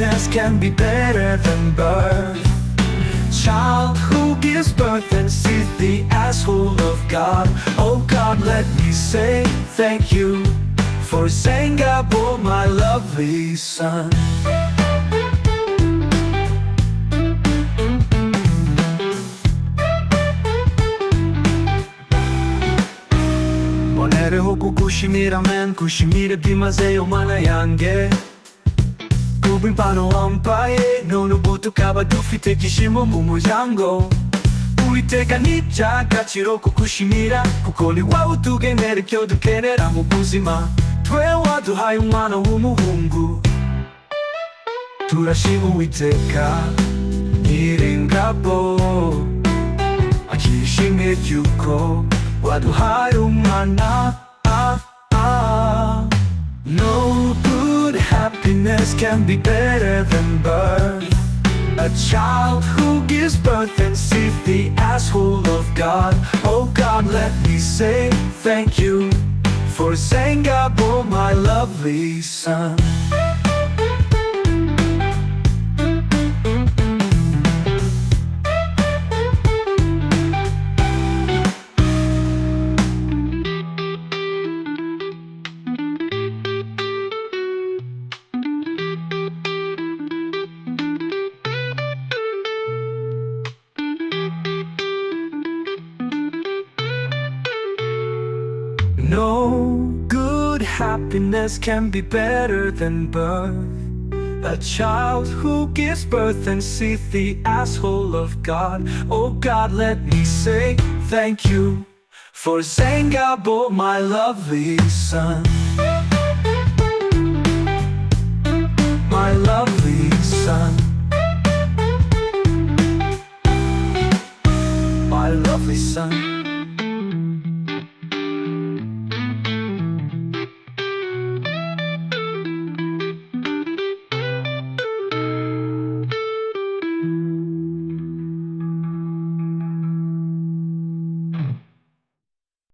happiness can be better than birth. Child who gives birth and sees the asshole of God. Oh God, let me say thank you for Zayn Ngabo, my lovely son. Bonere hoku kushimira men, kushimira bimaze umwana yange. Kubin pano ampaye, none buto kaba dufite ibyishimo mu muryango. Uwiteka ni iby'agaciro kukushimira, kuko ni wowe utugenera ibyo dukenera mu buzima. Twe waduhaye umwana w'umuhungu, turashima Uwiteka. Nyir'ingabo akishimye by'uko waduhaye umwana. No good happiness can be better than birth. A child who gives birth and sees the asshole of God. Oh God, let me say thank you for Zayn Ngabo, my lovely son. No good happiness can be better than birth. A child who gives birth and sees the asshole of God. Oh God, let me say thank you for Zayn Ngabo, my lovely son. My lovely son. My lovely son.